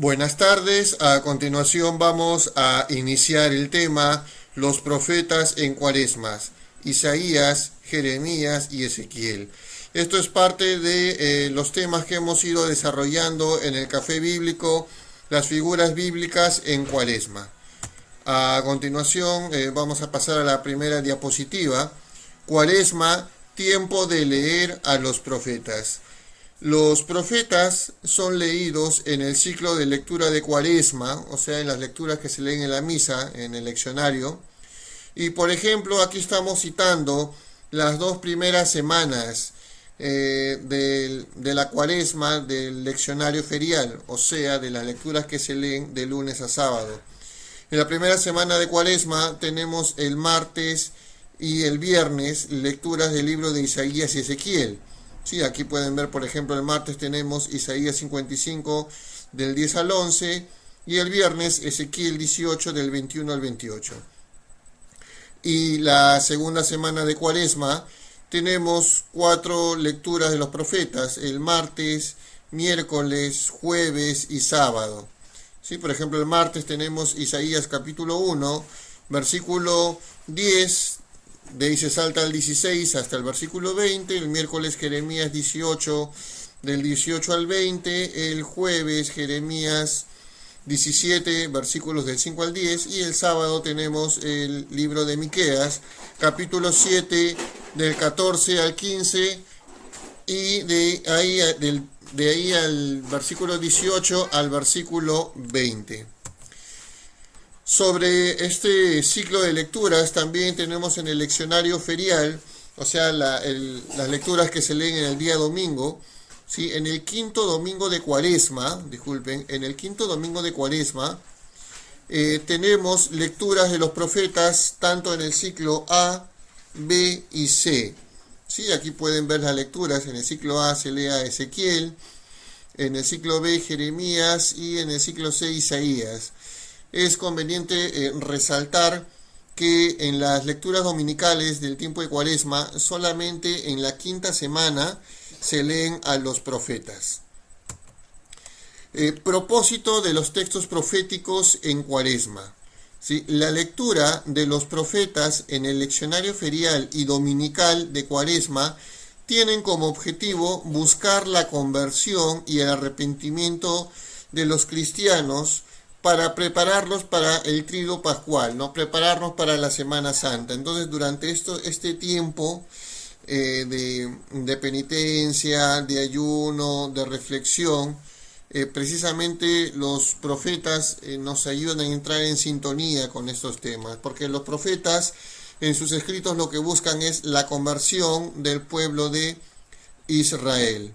Buenas tardes, a continuación vamos a iniciar el tema Los profetas en Cuaresmas, Isaías, Jeremías y Ezequiel. Esto es parte de los temas que hemos ido desarrollando en el Café Bíblico, las figuras bíblicas en Cuaresma. A continuación vamos a pasar a la primera diapositiva. Cuaresma, tiempo de leer a los profetas. Los profetas son leídos en el ciclo de lectura de Cuaresma, o sea, en las lecturas que se leen en la misa, en el leccionario. Y por ejemplo, aquí estamos citando las dos primeras semanas de la Cuaresma del leccionario ferial, o sea, de las lecturas que se leen de lunes a sábado. En la primera semana de Cuaresma tenemos el martes y el viernes lecturas del libro de Isaías y Ezequiel. Sí, aquí pueden ver, por ejemplo, el martes tenemos Isaías 55 del 10 al 11 y el viernes Ezequiel 18 del 21 al 28. Y la segunda semana de Cuaresma tenemos 4 lecturas de los profetas, el martes, miércoles, jueves y sábado. Sí, por ejemplo, el martes tenemos Isaías capítulo 1, versículo 10. De ahí se salta al 16 hasta el versículo 20, el miércoles Jeremías 18, del 18 al 20, el jueves Jeremías 17, versículos del 5 al 10, y el sábado tenemos el libro de Miqueas, capítulo 7, del 14 al 15, y de ahí al versículo 18 al versículo 20. Sobre este ciclo de lecturas también tenemos en el leccionario ferial, o sea, las lecturas que se leen en el día domingo, ¿sí? En el quinto domingo de Cuaresma, tenemos lecturas de los profetas tanto en el ciclo A, B y C. ¿Sí? Aquí pueden ver las lecturas. En el ciclo A se lee a Ezequiel, en el ciclo B Jeremías y en el ciclo C Isaías. Es conveniente resaltar que en las lecturas dominicales del tiempo de Cuaresma solamente en la quinta semana se leen a los profetas. Propósito de los textos proféticos en Cuaresma. ¿Sí? La lectura de los profetas en el leccionario ferial y dominical de Cuaresma tienen como objetivo buscar la conversión y el arrepentimiento de los cristianos para prepararlos para el Tríduo Pascual, ¿no? Prepararnos para la Semana Santa. Entonces, durante este tiempo de penitencia, de ayuno, de reflexión, precisamente los profetas nos ayudan a entrar en sintonía con estos temas, porque los profetas en sus escritos lo que buscan es la conversión del pueblo de Israel.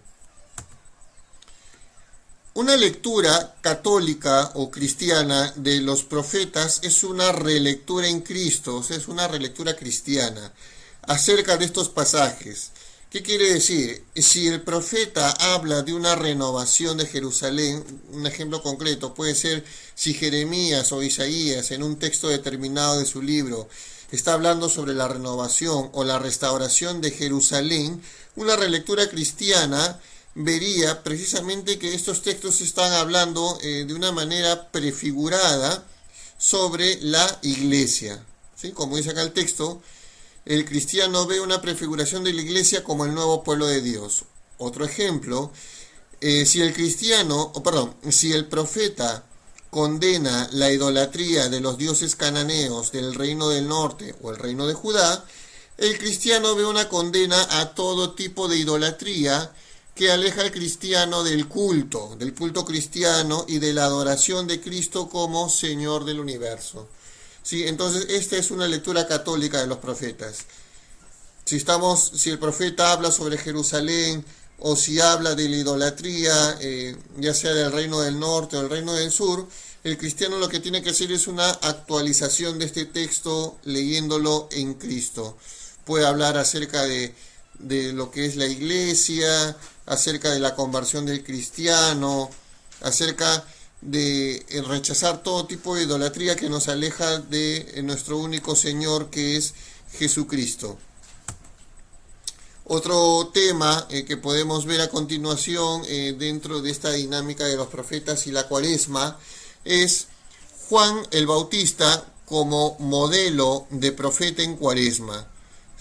Una lectura católica o cristiana de los profetas es una relectura en Cristo, o sea, es una relectura cristiana acerca de estos pasajes. ¿Qué quiere decir? Si el profeta habla de una renovación de Jerusalén, un ejemplo concreto puede ser si Jeremías o Isaías en un texto determinado de su libro está hablando sobre la renovación o la restauración de Jerusalén, una relectura cristiana vería precisamente que estos textos están hablando de una manera prefigurada sobre la iglesia. ¿Sí? Como dice acá el texto, el cristiano ve una prefiguración de la iglesia como el nuevo pueblo de Dios. Otro ejemplo, si el profeta condena la idolatría de los dioses cananeos del reino del norte o el reino de Judá, el cristiano ve una condena a todo tipo de idolatría que aleja al cristiano del culto cristiano y de la adoración de Cristo como Señor del universo. ¿Sí? Entonces, esta es una lectura católica de los profetas. Si el profeta habla sobre Jerusalén o si habla de la idolatría, ya sea del reino del norte o el reino del sur, el cristiano lo que tiene que hacer es una actualización de este texto leyéndolo en Cristo. Puede hablar acerca de lo que es la iglesia, acerca de la conversión del cristiano, acerca de rechazar todo tipo de idolatría que nos aleja de nuestro único Señor, que es Jesucristo. Otro tema que podemos ver a continuación dentro de esta dinámica de los profetas y la cuaresma es Juan el Bautista como modelo de profeta en cuaresma.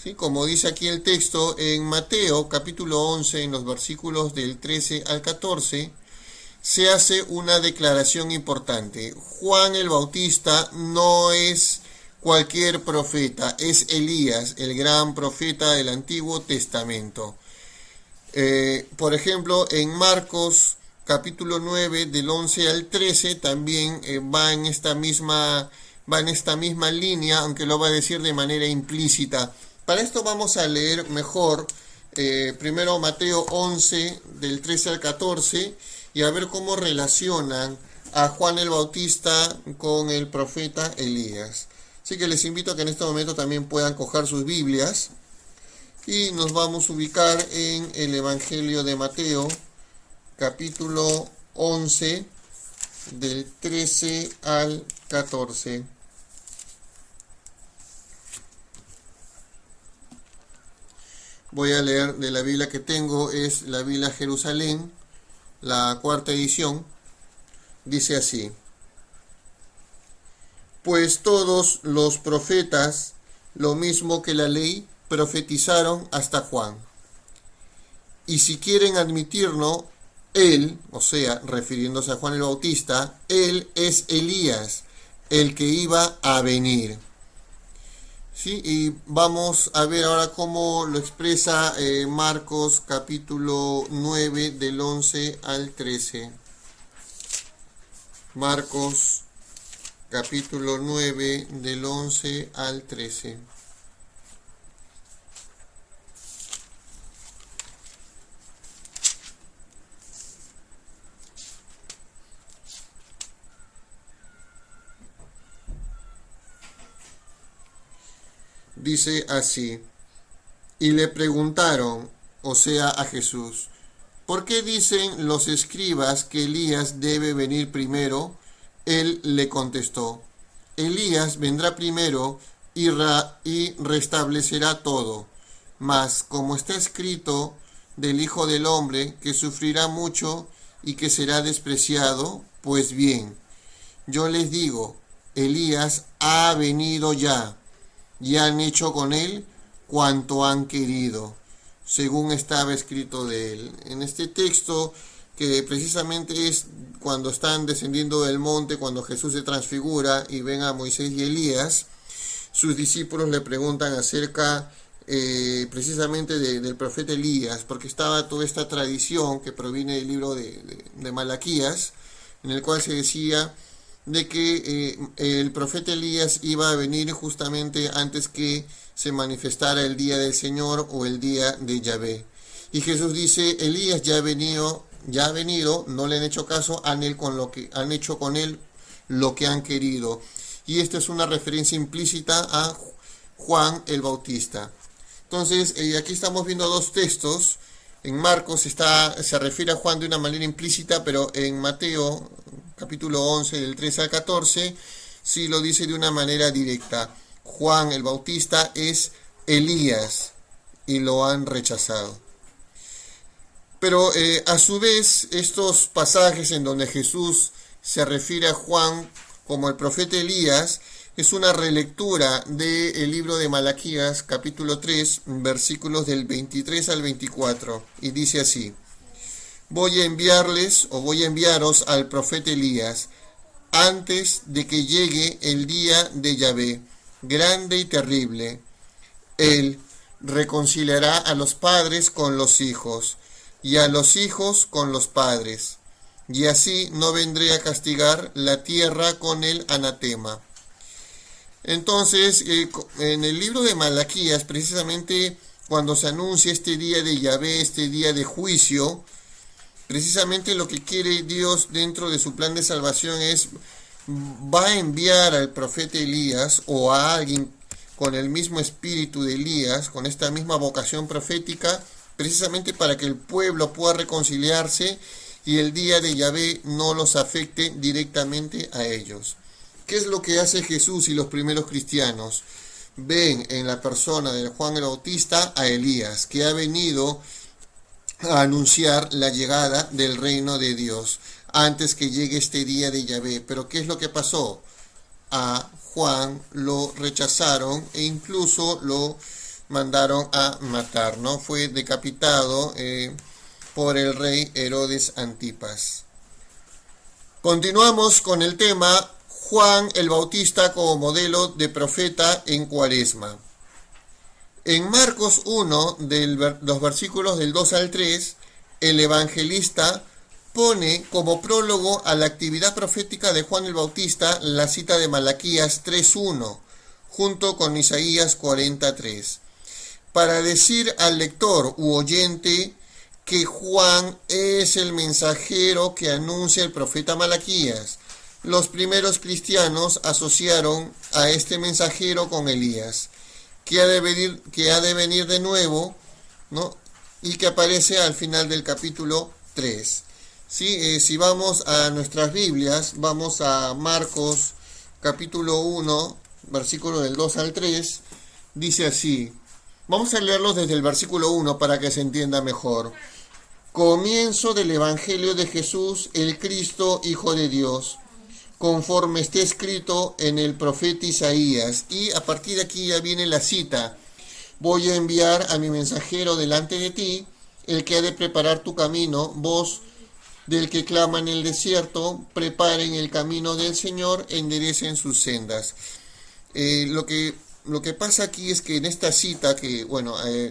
¿Sí? Como dice aquí el texto en Mateo capítulo 11, en los versículos del 13 al 14, se hace una declaración importante. Juan el Bautista no es cualquier profeta, es Elías, el gran profeta del Antiguo Testamento. Por ejemplo, en Marcos capítulo 9, del 11 al 13, también va en esta misma línea, aunque lo va a decir de manera implícita. Para esto vamos a leer mejor primero Mateo 11, del 13 al 14, y a ver cómo relacionan a Juan el Bautista con el profeta Elías. Así que les invito a que en este momento también puedan coger sus Biblias y nos vamos a ubicar en el Evangelio de Mateo, capítulo 11, del 13 al 14. Voy a leer de la Biblia que tengo, es la Biblia Jerusalén, la cuarta edición. Dice así: pues todos los profetas, lo mismo que la ley, profetizaron hasta Juan. Y si quieren admitirlo, él, o sea, refiriéndose a Juan el Bautista, él es Elías, el que iba a venir. ¿Sí? Y vamos a ver ahora cómo lo expresa Marcos capítulo 9, del 11 al 13. Marcos capítulo 9, del 11 al 13. Dice así: y le preguntaron, o sea, a Jesús, ¿por qué dicen los escribas que Elías debe venir primero? Él le contestó: Elías vendrá primero y restablecerá todo. Mas, como está escrito del Hijo del Hombre, que sufrirá mucho y que será despreciado, pues bien, yo les digo, Elías ha venido ya, y han hecho con él cuanto han querido, según estaba escrito de él. En este texto, que precisamente es cuando están descendiendo del monte, cuando Jesús se transfigura y ven a Moisés y Elías, sus discípulos le preguntan acerca precisamente del profeta Elías, porque estaba toda esta tradición que proviene del libro de Malaquías, en el cual se decía de que el profeta Elías iba a venir justamente antes que se manifestara el día del Señor o el día de Yahvé. Y Jesús dice, Elías ya ha venido, no le han hecho caso, han hecho con él lo que han querido. Y esta es una referencia implícita a Juan el Bautista. Entonces, aquí estamos viendo dos textos. En Marcos se refiere a Juan de una manera implícita, pero en Mateo, capítulo 11, del 13 al 14, sí lo dice de una manera directa. Juan el Bautista es Elías y lo han rechazado. Pero a su vez, estos pasajes en donde Jesús se refiere a Juan como el profeta Elías, es una relectura del libro de Malaquías, capítulo 3, versículos del 23 al 24, y dice así: voy a enviaros al profeta Elías, antes de que llegue el día de Yahvé, grande y terrible. Él reconciliará a los padres con los hijos, y a los hijos con los padres, y así no vendré a castigar la tierra con el anatema. Entonces, en el libro de Malaquías, precisamente cuando se anuncia este día de Yahvé, este día de juicio, precisamente lo que quiere Dios dentro de su plan de salvación es, va a enviar al profeta Elías o a alguien con el mismo espíritu de Elías, con esta misma vocación profética, precisamente para que el pueblo pueda reconciliarse y el día de Yahvé no los afecte directamente a ellos. ¿Qué es lo que hace Jesús y los primeros cristianos? ven en la persona de Juan el Bautista a Elías, que ha venido a anunciar la llegada del reino de Dios antes que llegue este día de Yahvé. Pero ¿qué es lo que pasó? A Juan lo rechazaron e incluso lo mandaron a matar, ¿no? Fue decapitado por el rey Herodes Antipas. Continuamos con el tema Juan el Bautista como modelo de profeta en Cuaresma. En Marcos 1, los versículos del 2 al 3, el evangelista pone como prólogo a la actividad profética de Juan el Bautista la cita de Malaquías 3:1, junto con Isaías 43, para decir al lector u oyente que Juan es el mensajero que anuncia el profeta Malaquías. Los primeros cristianos asociaron a este mensajero con Elías, que ha de venir de nuevo, ¿no? Y que aparece al final del capítulo 3. ¿Sí? Si vamos a nuestras Biblias, vamos a Marcos capítulo 1, versículo del 2 al 3, dice así. Vamos a leerlos desde el versículo 1 para que se entienda mejor. Comienzo del Evangelio de Jesús, el Cristo, Hijo de Dios, conforme está escrito en el profeta Isaías. Y a partir de aquí ya viene la cita. Voy a enviar a mi mensajero delante de ti, el que ha de preparar tu camino, voz del que clama en el desierto, preparen el camino del Señor, enderecen sus sendas. Lo que pasa aquí es que en esta cita, que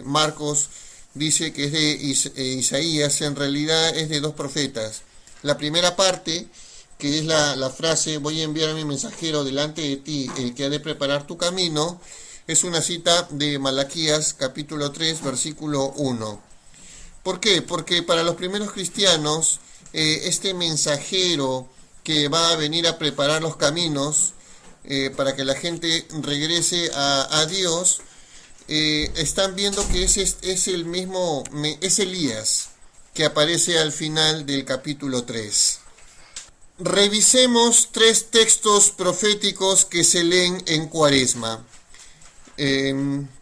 Marcos dice que es de Isaías, en realidad es de dos profetas. La primera parte, que es la frase, voy a enviar a mi mensajero delante de ti, el que ha de preparar tu camino, es una cita de Malaquías capítulo 3, versículo 1. ¿Por qué? Porque para los primeros cristianos, este mensajero que va a venir a preparar los caminos para que la gente regrese a Dios, están viendo que es el mismo, es Elías, que aparece al final del capítulo 3. Revisemos 3 textos proféticos que se leen en Cuaresma.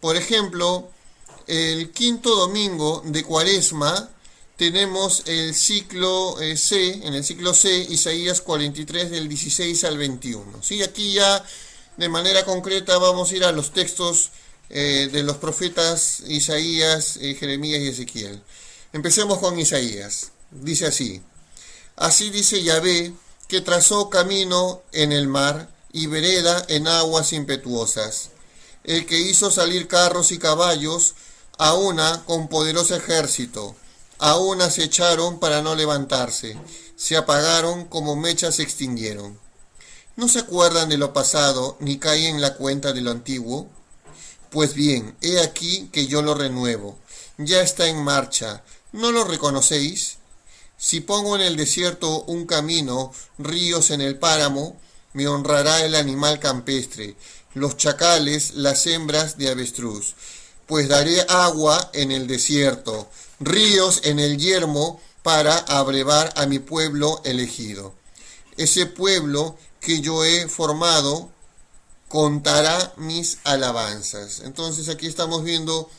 Por ejemplo, el quinto domingo de Cuaresma tenemos el ciclo C, en el ciclo C, Isaías 43 del 16 al 21. ¿Sí? Aquí ya de manera concreta vamos a ir a los textos de los profetas Isaías, Jeremías y Ezequiel. Empecemos con Isaías. Dice así: así dice Yahvé, que trazó camino en el mar y vereda en aguas impetuosas, el que hizo salir carros y caballos a una con poderoso ejército. A una se echaron para no levantarse, se apagaron como mechas se extinguieron. ¿No se acuerdan de lo pasado, ni caen en la cuenta de lo antiguo? Pues bien, he aquí que yo lo renuevo, ya está en marcha, ¿no lo reconocéis? Si pongo en el desierto un camino, ríos en el páramo, me honrará el animal campestre, los chacales, las hembras de avestruz, pues daré agua en el desierto, ríos en el yermo, para abrevar a mi pueblo elegido. Ese pueblo que yo he formado contará mis alabanzas. Entonces aquí estamos viendo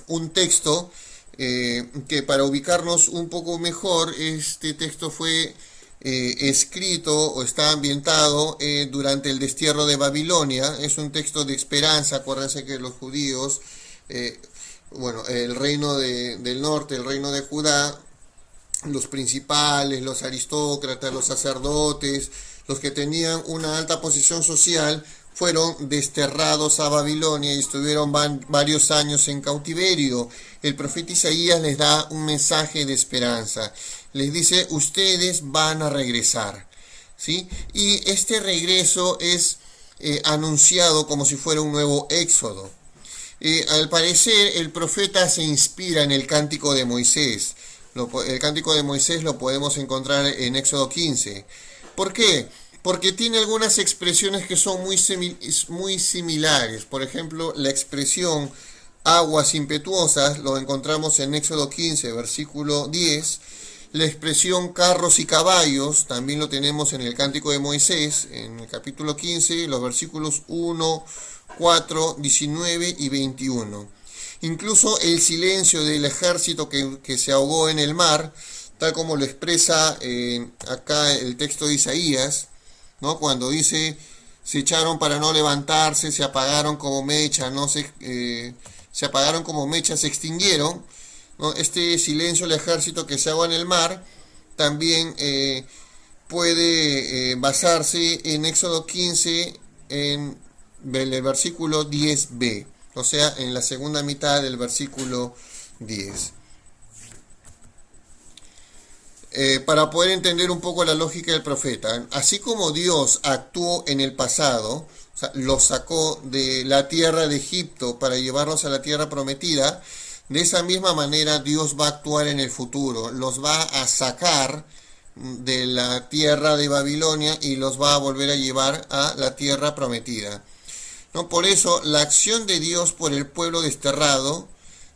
un texto que, para ubicarnos un poco mejor, este texto fue escrito o está ambientado durante el destierro de Babilonia. Es un texto de esperanza. Acuérdense que los judíos, el reino del norte, el reino de Judá, los principales, los aristócratas, los sacerdotes, los que tenían una alta posición social, fueron desterrados a Babilonia y estuvieron varios años en cautiverio. El profeta Isaías les da un mensaje de esperanza. Les dice, ustedes van a regresar, ¿sí? Y este regreso es anunciado como si fuera un nuevo éxodo. Al parecer, el profeta se inspira en el cántico de Moisés. El cántico de Moisés lo podemos encontrar en Éxodo 15. ¿Por qué? Porque tiene algunas expresiones que son muy similares. Por ejemplo, la expresión aguas impetuosas lo encontramos en Éxodo 15, versículo 10. La expresión carros y caballos también lo tenemos en el Cántico de Moisés, en el capítulo 15, los versículos 1, 4, 19 y 21. Incluso el silencio del ejército que se ahogó en el mar, tal como lo expresa acá el texto de Isaías, ¿no? Cuando dice, se echaron para no levantarse, se apagaron como mecha, no se apagaron como mecha, se extinguieron, ¿no? Este silencio del ejército que se ahogó en el mar también puede basarse en Éxodo 15, en el versículo 10b, o sea, en la segunda mitad del versículo 10. Para poder entender un poco la lógica del profeta, así como Dios actuó en el pasado, o sea, los sacó de la tierra de Egipto para llevarlos a la tierra prometida, de esa misma manera Dios va a actuar en el futuro, los va a sacar de la tierra de Babilonia y los va a volver a llevar a la tierra prometida, ¿no? Por eso la acción de Dios por el pueblo desterrado,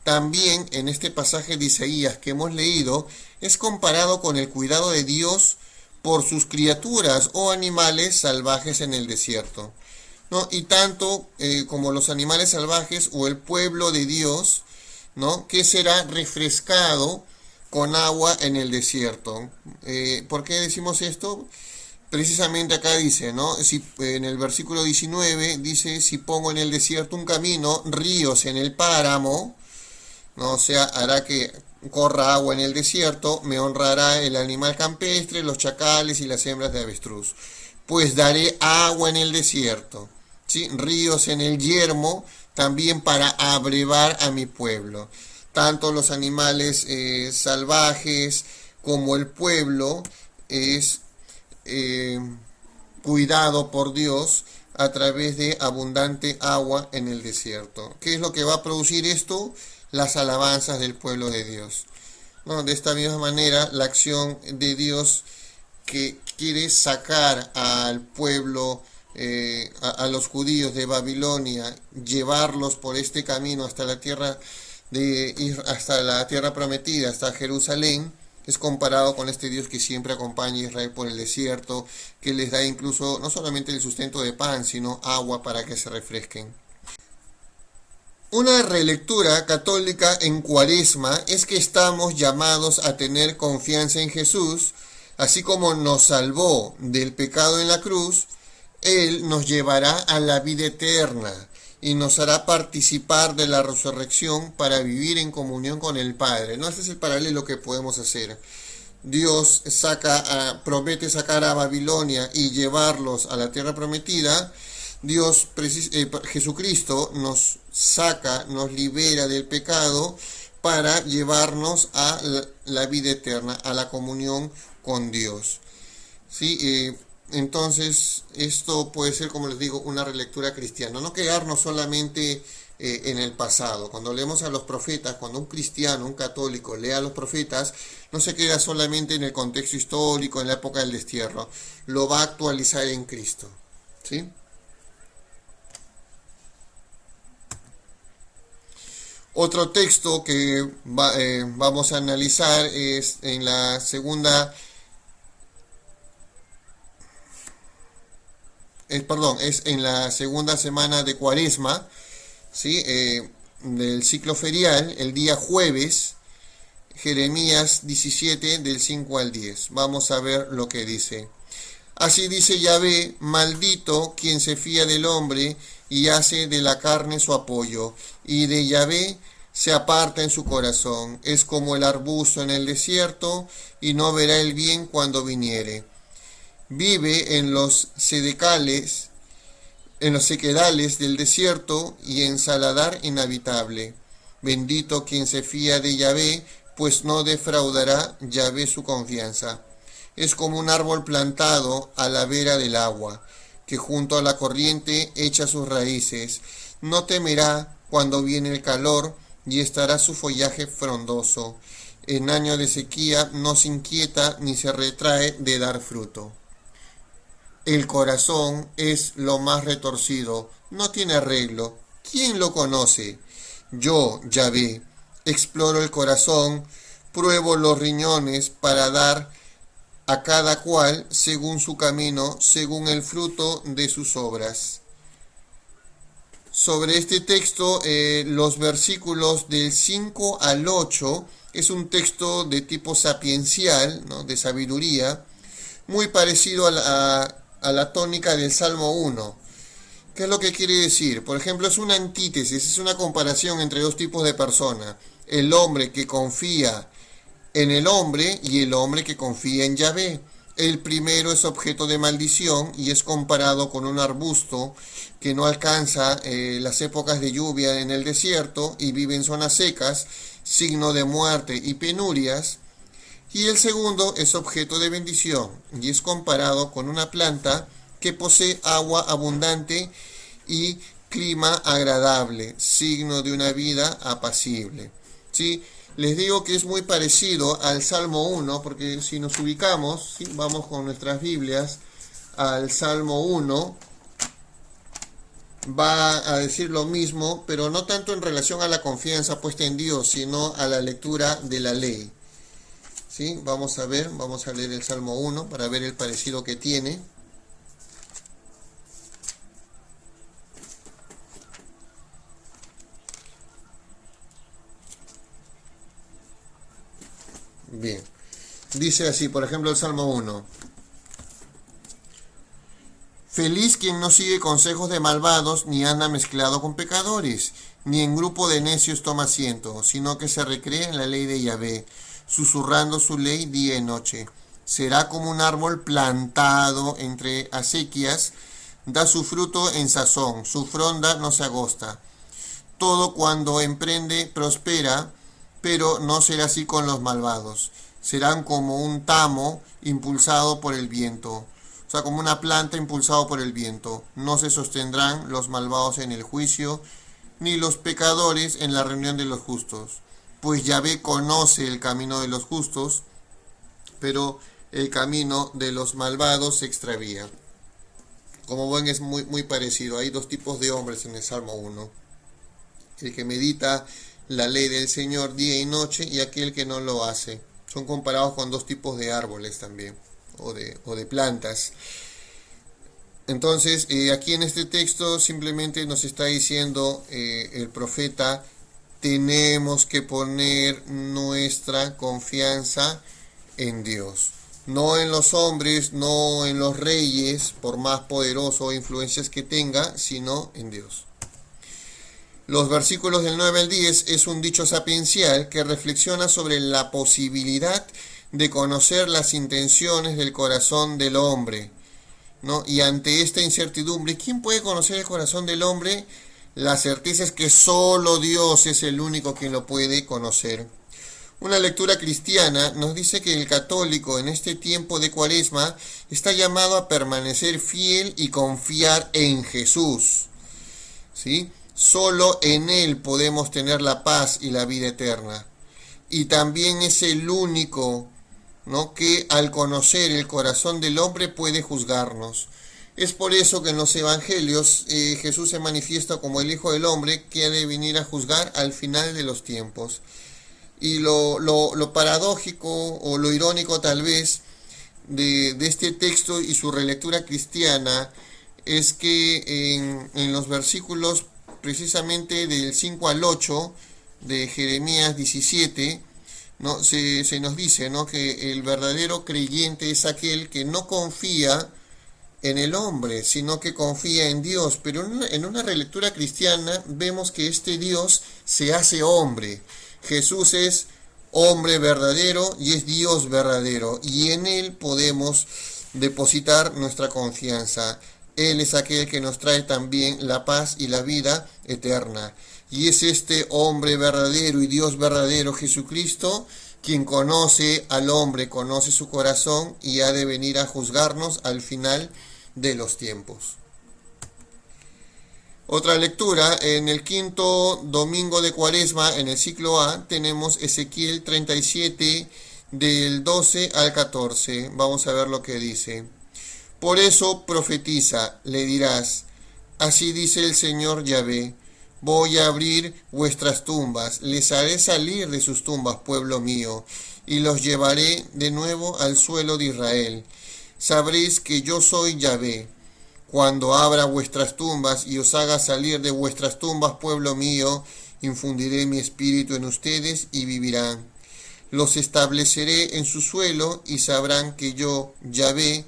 también en este pasaje de Isaías que hemos leído, es comparado con el cuidado de Dios por sus criaturas o animales salvajes en el desierto, ¿no? Y tanto como los animales salvajes o el pueblo de Dios, ¿no? Que será refrescado con agua en el desierto. ¿Por qué decimos esto? Precisamente acá dice, ¿no? Si, en el versículo 19 dice, si pongo en el desierto un camino, ríos en el páramo, ¿no? O sea, hará que corra agua en el desierto, me honrará el animal campestre, los chacales y las hembras de avestruz. Pues daré agua en el desierto, ¿sí? Ríos en el yermo, también para abrevar a mi pueblo. Tanto los animales salvajes como el pueblo es cuidado por Dios a través de abundante agua en el desierto. ¿Qué es lo que va a producir esto? Las alabanzas del pueblo de Dios, ¿no? De esta misma manera, la acción de Dios que quiere sacar al pueblo, a los judíos de Babilonia, llevarlos por este camino hasta la tierra hasta la tierra prometida, hasta Jerusalén, es comparado con este Dios que siempre acompaña a Israel por el desierto, que les da incluso no solamente el sustento de pan, sino agua para que se refresquen. Una relectura católica en Cuaresma es que estamos llamados a tener confianza en Jesús, así como nos salvó del pecado en la cruz, Él nos llevará a la vida eterna y nos hará participar de la resurrección para vivir en comunión con el Padre, ¿no? Este es el paralelo que podemos hacer. Dios promete sacar a Babilonia y llevarlos a la tierra prometida. Jesucristo nos saca, nos libera del pecado para llevarnos a la vida eterna, a la comunión con Dios, ¿sí? Entonces, esto puede ser, como les digo, una relectura cristiana, no quedarnos solamente en el pasado. Cuando leemos a los profetas, cuando un cristiano, un católico lee a los profetas, no se queda solamente en el contexto histórico, en la época del destierro, lo va a actualizar en Cristo, ¿sí? Otro texto que vamos a analizar es en la segunda, es en la segunda semana de Cuaresma, ¿sí? Del ciclo ferial, el día jueves, Jeremías 17 del 5 al 10. Vamos a ver lo que dice. Así dice Yahvé, maldito quien se fía del hombre y hace de la carne su apoyo, y de Yahvé se aparta en su corazón. Es como el arbusto en el desierto, y no verá el bien cuando viniere. Vive en los sequedales del desierto, y en saladar inhabitable. Bendito quien se fía de Yahvé, pues no defraudará Yahvé su confianza. Es como un árbol plantado a la vera del agua, que junto a la corriente echa sus raíces. No temerá cuando viene el calor, y estará su follaje frondoso. En año de sequía no se inquieta ni se retrae de dar fruto. El corazón es lo más retorcido, no tiene arreglo. ¿Quién lo conoce? Yo, Yahvé, exploro el corazón, pruebo los riñones para dar a cada cual según su camino, según el fruto de sus obras. sobre este texto, los versículos del 5 al 8 es un texto de tipo sapiencial, ¿no? De sabiduría, muy parecido a la tónica del Salmo 1. ¿Qué es lo que quiere decir? Por ejemplo, es una antítesis, es una comparación entre dos tipos de personas. El hombre que confía en el hombre y el hombre que confía en Yahvé. El primero es objeto de maldición y es comparado con un arbusto que no alcanza las épocas de lluvia en el desierto y vive en zonas secas, signo de muerte y penurias. Y el segundo es objeto de bendición y es comparado con una planta que posee agua abundante y clima agradable, signo de una vida apacible. ¿Sí? Les digo que es muy parecido al Salmo 1, porque si nos ubicamos, ¿sí? Vamos con nuestras Biblias al Salmo 1, va a decir lo mismo, pero no tanto en relación a la confianza puesta en Dios, sino a la lectura de la ley. ¿Sí? Vamos a leer el Salmo 1 para ver el parecido que tiene. Bien, dice así, por ejemplo, el Salmo 1. Feliz quien no sigue consejos de malvados, ni anda mezclado con pecadores, ni en grupo de necios toma asiento, sino que se recrea en la ley de Yahvé, susurrando su ley día y noche. Será como un árbol plantado entre acequias, da su fruto en sazón, su fronda no se agosta. Todo cuando emprende prospera, pero no será así con los malvados. Serán como un tamo impulsado por el viento, o sea, como una planta impulsado por el viento. No se sostendrán los malvados en el juicio, ni los pecadores en la reunión de los justos. Pues Yahvé conoce el camino de los justos, pero el camino de los malvados se extravía. Como ven, es muy parecido. Hay dos tipos de hombres en el Salmo 1. El que medita la ley del Señor día y noche y aquel que no lo hace. Son comparados con dos tipos de árboles también, o de plantas. Entonces, aquí en este texto simplemente nos está diciendo el profeta, tenemos que poner nuestra confianza en Dios. No en los hombres, no en los reyes, por más poderosos o influencias que tenga, sino en Dios. Los versículos del 9 al 10 es un dicho sapiencial que reflexiona sobre la posibilidad de conocer las intenciones del corazón del hombre, ¿no? Y ante esta incertidumbre, ¿quién puede conocer el corazón del hombre? La certeza es que solo Dios es el único quien lo puede conocer. Una lectura cristiana nos dice que el católico en este tiempo de Cuaresma está llamado a permanecer fiel y confiar en Jesús, ¿sí? Solo en Él podemos tener la paz y la vida eterna. Y también es el único, ¿no?, que al conocer el corazón del hombre puede juzgarnos. Es por eso que en los evangelios Jesús se manifiesta como el Hijo del Hombre que ha de venir a juzgar al final de los tiempos. Y lo paradójico o lo irónico tal vez de este texto y su relectura cristiana es que en los versículos precisamente del 5 al 8 de Jeremías 17, ¿no?, se nos dice, ¿no?, que el verdadero creyente es aquel que no confía en el hombre, sino que confía en Dios. Pero en una relectura cristiana vemos que este Dios se hace hombre. Jesús es hombre verdadero y es Dios verdadero, y en Él podemos depositar nuestra confianza. Él es aquel que nos trae también la paz y la vida eterna. Y es este hombre verdadero y Dios verdadero, Jesucristo, quien conoce al hombre, conoce su corazón y ha de venir a juzgarnos al final de los tiempos. Otra lectura, en el quinto domingo de Cuaresma, en el ciclo A, tenemos Ezequiel 37, del 12 al 14. Vamos a ver lo que dice. Por eso profetiza, le dirás, así dice el Señor Yahvé, voy a abrir vuestras tumbas, les haré salir de sus tumbas, pueblo mío, y los llevaré de nuevo al suelo de Israel. Sabréis que yo soy Yahvé. Cuando abra vuestras tumbas y os haga salir de vuestras tumbas, pueblo mío, infundiré mi espíritu en ustedes y vivirán. Los estableceré en su suelo y sabrán que yo, Yahvé,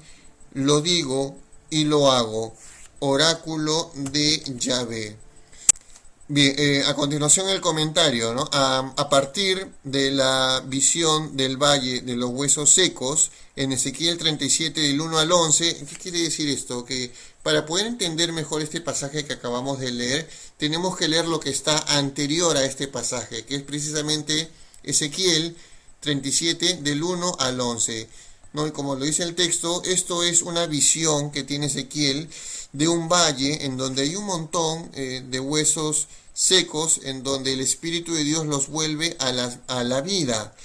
lo digo y lo hago. Oráculo de Yahvé. Bien, a continuación el comentario, ¿no? A partir de la visión del valle de los huesos secos, en Ezequiel 37 del 1 al 11, ¿qué quiere decir esto? Que para poder entender mejor este pasaje que acabamos de leer, tenemos que leer lo que está anterior a este pasaje, que es precisamente Ezequiel 37 del 1 al 11. ¿No? Y como lo dice el texto, esto es una visión que tiene Ezequiel de un valle en donde hay un montón de huesos secos, en donde el Espíritu de Dios los vuelve a la vida,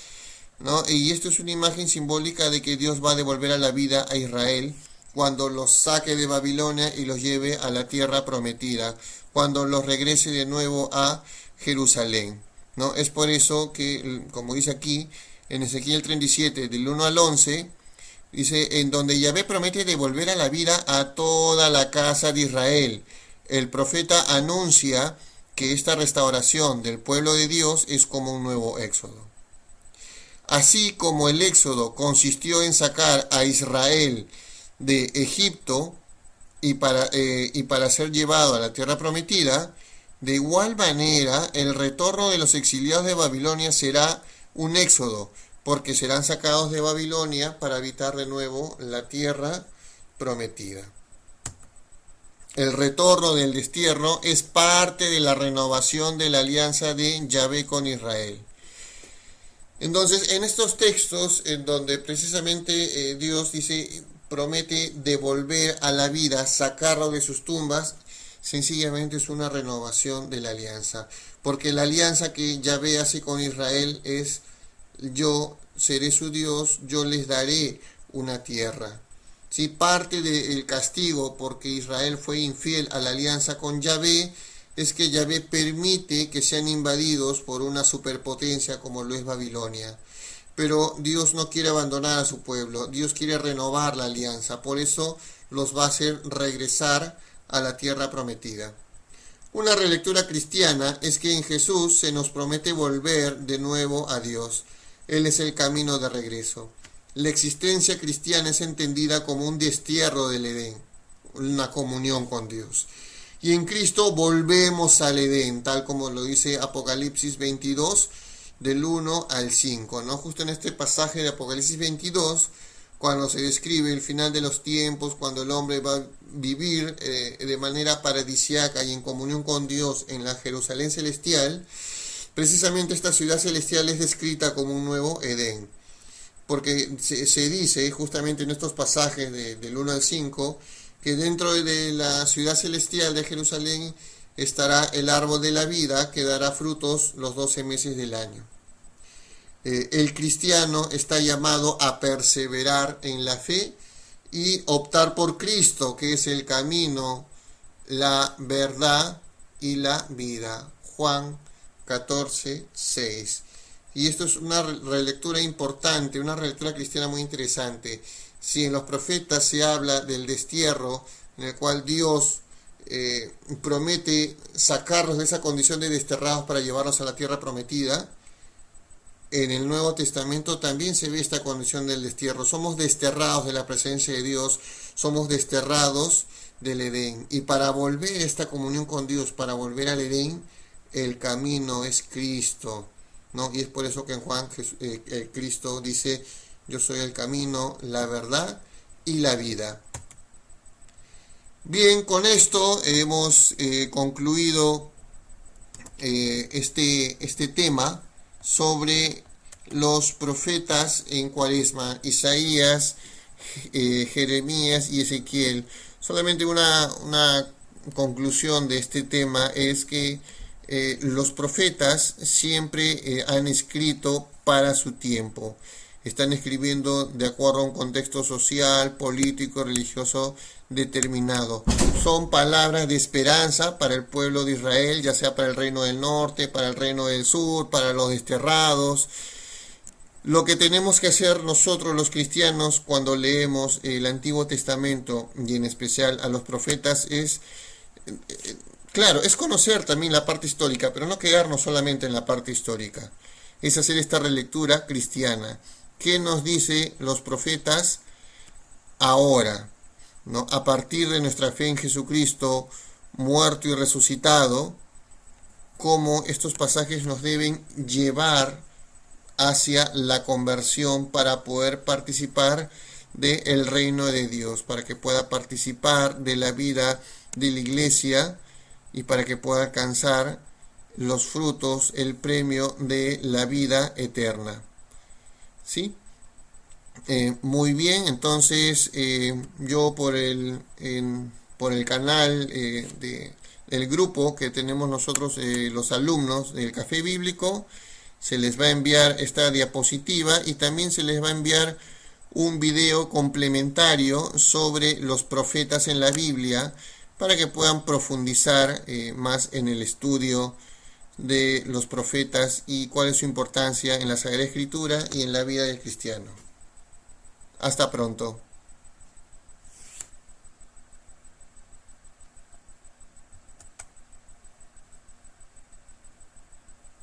¿no? Y esto es una imagen simbólica de que Dios va a devolver a la vida a Israel cuando los saque de Babilonia y los lleve a la tierra prometida, cuando los regrese de nuevo a Jerusalén, ¿no? Es por eso que, como dice aquí, en Ezequiel 37, del 1 al 11, dice, en donde Yahvé promete devolver a la vida a toda la casa de Israel. El profeta anuncia que esta restauración del pueblo de Dios es como un nuevo éxodo. Así como el éxodo consistió en sacar a Israel de Egipto y para ser llevado a la tierra prometida, de igual manera el retorno de los exiliados de Babilonia será un éxodo, porque serán sacados de Babilonia para habitar de nuevo la tierra prometida. El retorno del destierro es parte de la renovación de la alianza de Yahvé con Israel. Entonces, en estos textos, en donde precisamente Dios dice, promete devolver a la vida, sacarlo de sus tumbas, sencillamente es una renovación de la alianza. Porque la alianza que Yahvé hace con Israel es, yo seré su Dios, yo les daré una tierra. ¿Sí? Parte del castigo porque Israel fue infiel a la alianza con Yahvé es que Yahvé permite que sean invadidos por una superpotencia como lo es Babilonia. Pero Dios no quiere abandonar a su pueblo, Dios quiere renovar la alianza, por eso los va a hacer regresar a la tierra prometida. Una relectura cristiana es que en Jesús se nos promete volver de nuevo a Dios. Él es el camino de regreso. La existencia cristiana es entendida como un destierro del Edén, una comunión con Dios. Y en Cristo volvemos al Edén, tal como lo dice Apocalipsis 22, del 1 al 5, ¿no? Justo en este pasaje de Apocalipsis 22, cuando se describe el final de los tiempos, cuando el hombre va a vivir de manera paradisiaca y en comunión con Dios en la Jerusalén celestial, precisamente esta ciudad celestial es descrita como un nuevo Edén. Porque se dice justamente en estos pasajes del 1 al 5 que dentro de la ciudad celestial de Jerusalén estará el árbol de la vida que dará frutos los 12 meses del año. El cristiano está llamado a perseverar en la fe y optar por Cristo, que es el camino, la verdad y la vida. Juan 14, 6. Y esto es una relectura importante, una relectura cristiana muy interesante. Si en los profetas se habla del destierro, en el cual Dios promete sacarlos de esa condición de desterrados para llevarlos a la tierra prometida, en el Nuevo Testamento también se ve esta condición del destierro. Somos desterrados de la presencia de Dios, somos desterrados del Edén. Y para volver a esta comunión con Dios, para volver al Edén, el camino es Cristo, ¿no? Y es por eso que en Juan Cristo dice, yo soy el camino, la verdad y la vida. Bien, con esto hemos concluido este tema sobre los profetas en Cuaresma, Isaías, Jeremías y Ezequiel. Solamente una conclusión de este tema es que los profetas siempre han escrito para su tiempo. Están escribiendo de acuerdo a un contexto social, político, religioso determinado. Son palabras de esperanza para el pueblo de Israel, ya sea para el reino del norte, para el reino del sur, para los desterrados. Lo que tenemos que hacer nosotros los cristianos cuando leemos el Antiguo Testamento y en especial a los profetas es, claro, es conocer también la parte histórica, pero no quedarnos solamente en la parte histórica. Es hacer esta relectura cristiana. ¿Qué nos dice los profetas ahora? ¿No? A partir de nuestra fe en Jesucristo, muerto y resucitado, cómo estos pasajes nos deben llevar hacia la conversión para poder participar del reino de Dios, para que pueda participar de la vida de la iglesia y para que pueda alcanzar los frutos, el premio de la vida eterna. ¿Sí? Muy bien, entonces yo por el canal del grupo que tenemos nosotros, los alumnos del Café Bíblico, se les va a enviar esta diapositiva y también se les va a enviar un video complementario sobre los profetas en la Biblia para que puedan profundizar más en el estudio de los profetas y cuál es su importancia en la Sagrada Escritura y en la vida del cristiano. Hasta pronto.